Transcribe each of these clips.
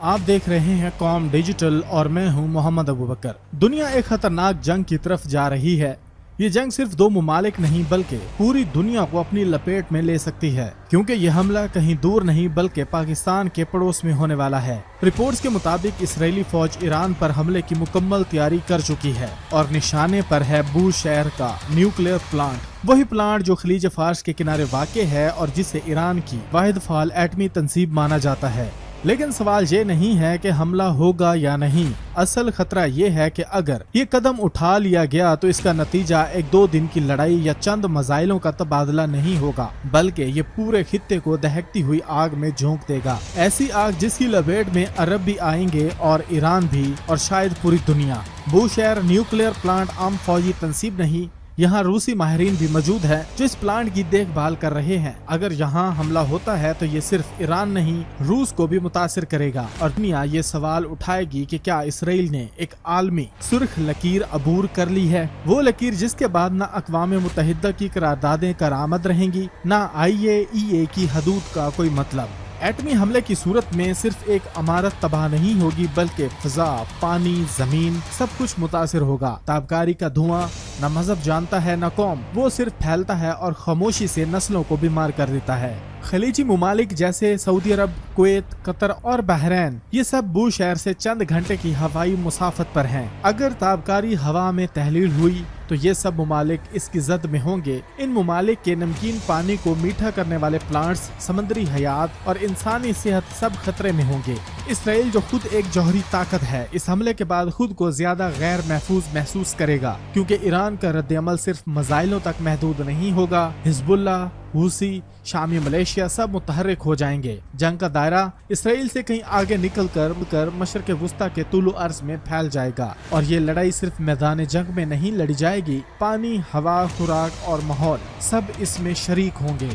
आप देख रहे हैं कॉम डिजिटल और मैं हूं मोहम्मद अबू बकर। दुनिया एक खतरनाक जंग की तरफ जा रही है। ये जंग सिर्फ दो मुमालिक नहीं बल्कि पूरी दुनिया को अपनी लपेट में ले सकती है, क्योंकि ये हमला कहीं दूर नहीं बल्कि पाकिस्तान के पड़ोस में होने वाला है। रिपोर्ट्स के मुताबिक इसराइली फौज ईरान पर हमले की मुकम्मल तैयारी कर चुकी है और निशाने पर है बूशहर का न्यूक्लियर प्लांट, वही प्लांट जो खलीज फार्स के किनारे वाक़े है और जिसे ईरान की वाहिद फाल एटमी तंसीब माना जाता है। लेकिन सवाल ये नहीं है कि हमला होगा या नहीं, असल खतरा ये है कि अगर ये कदम उठा लिया गया तो इसका नतीजा एक दो दिन की लड़ाई या चंद मजाइलों का तबादला नहीं होगा, बल्कि ये पूरे खित्ते को दहकती हुई आग में झोंक देगा। ऐसी आग जिसकी लपेट में अरब भी आएंगे और ईरान भी और शायद पूरी दुनिया। बूशहर न्यूक्लियर प्लांट आम फौजी तंसीब नहीं, यहाँ रूसी माहिरीन भी मौजूद है जो इस प्लांट की देखभाल कर रहे हैं। अगर यहाँ हमला होता है तो ये सिर्फ ईरान नहीं रूस को भी मुतासिर करेगा और दुनिया ये सवाल उठाएगी कि क्या इसराइल ने एक आलमी सुर्ख लकीर अबूर कर ली है, वो लकीर जिसके बाद न अक़वाम मुत्तहिदा की करारदादें करामद रहेंगी न IAEA की हदूद का कोई मतलब। एटमी हमले की सूरत में सिर्फ एक इमारत तबाह नहीं होगी बल्कि फिजा, पानी, जमीन सब कुछ मुतासिर होगा। ताबकारी का धुआं न मजहब जानता है न कौम, वो सिर्फ फैलता है और खामोशी से नस्लों को बीमार कर देता है। खलीजी मुमालिक जैसे सऊदी अरब, कुवैत, कतर और बहरैन ये सब बूशहर से चंद घंटे की हवाई मुसाफत पर हैं। अगर ताबकारी हवा में तहलील हुई तो ये सब मुमालिक इसकी जद में होंगे। इन मुमालिक के नमकीन पानी को मीठा करने वाले प्लांट्स, समुद्री हयात और इंसानी सेहत सब खतरे में होंगे। इसराइल जो खुद एक जौहरी ताकत है, इस हमले के बाद खुद को ज्यादा गैर महफूज महसूस करेगा, क्योंकि ईरान का रद्द-ए-अमल सिर्फ मजाइलों तक महदूद नहीं होगा। हिजबुल्लाह, हूसी, शामी मलेशिया सब मुतहर्रिक हो जाएंगे। जंग का दायरा इसराइल से कहीं आगे निकल कर मशरक़ वुस्ता के तुलु अर्ज में फैल जाएगा और ये लड़ाई सिर्फ मैदान जंग में नहीं लड़ी जाएगी, पानी, हवा, खुराक और माहौल सब इसमें शरीक होंगे।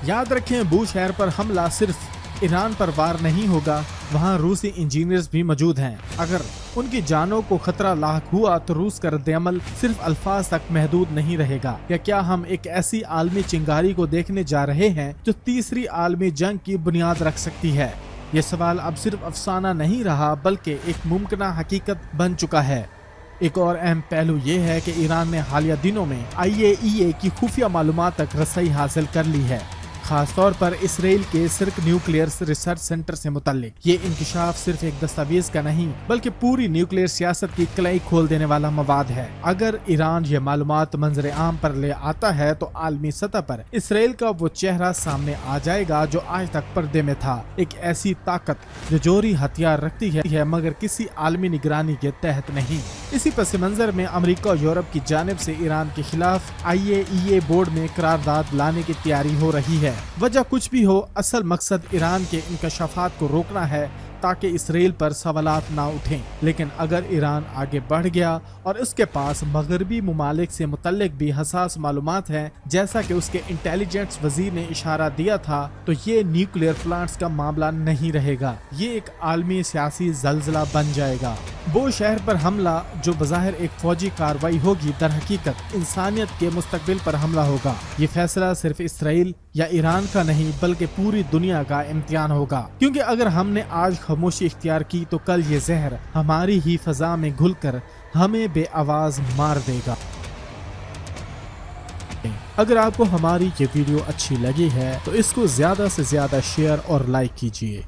याद रखें, बूशहर पर हमला सिर्फ ईरान पर वार नहीं होगा, वहाँ रूसी इंजीनियर्स भी मौजूद हैं। अगर उनकी जानों को खतरा लाक हुआ तो रूस का रद्द-ए-अमल सिर्फ अल्फाज तक महदूद नहीं रहेगा। या क्या हम एक ऐसी आलमी चिंगारी को देखने जा रहे हैं जो तीसरी आलमी जंग की बुनियाद रख सकती है? ये सवाल अब सिर्फ अफसाना नहीं रहा बल्कि एक मुमकिन हकीकत बन चुका है। एक और अहम पहलू ये है कि ईरान ने हालिया दिनों में IAEA की खुफिया मालूमात तक रसाई हासिल कर ली है, खासतौर पर इसराइल के सिर्क न्यूक्लियर रिसर्च सेंटर से मुतल्लिक। ये इंकशाफ सिर्फ एक दस्तावेज का नहीं बल्कि पूरी न्यूक्लियर सियासत की कलाई खोल देने वाला मवाद है। अगर ईरान ये मालूमात मंजर आम पर ले आता है तो आलमी सतह पर इसराइल का वो चेहरा सामने आ जाएगा जो आज तक पर्दे में था, एक ऐसी ताकत जो जोहरी हथियार रखती है मगर किसी आलमी निगरानी के तहत नहीं। इसी पस मंजर में अमेरिका और यूरोप की जानिब से ईरान के खिलाफ IAEA बोर्ड में करारदाद लाने की तैयारी हो रही है। वजह कुछ भी हो, असल मकसद ईरान के इंकशाफात को रोकना है ताकि इसराइल पर सवालात ना उठें। लेकिन अगर ईरान आगे बढ़ गया और उसके पास मगरबी मुमालिक से मुतल्लिक भी हसास मालूमात हैं, जैसा कि उसके इंटेलिजेंस वजीर ने इशारा दिया था, तो ये न्यूक्लियर प्लांट्स का मामला नहीं रहेगा, ये एक आलमी सियासी जलजला बन जाएगा। बूशहर पर हमला जो बज़ाहिर एक फौजी कार्रवाई होगी, दर हकीकत इंसानियत के मुस्तकबिल पर हमला होगा। ये फैसला सिर्फ इसराइल या ईरान का नहीं बल्कि पूरी दुनिया का इम्तिहान होगा, क्योंकि अगर हमने आज खामोशी इख्तियार की तो कल ये जहर हमारी ही फजा में घुलकर हमें बेआवाज मार देगा। अगर आपको हमारी ये वीडियो अच्छी लगी है तो इसको ज्यादा से ज्यादा शेयर और लाइक कीजिए।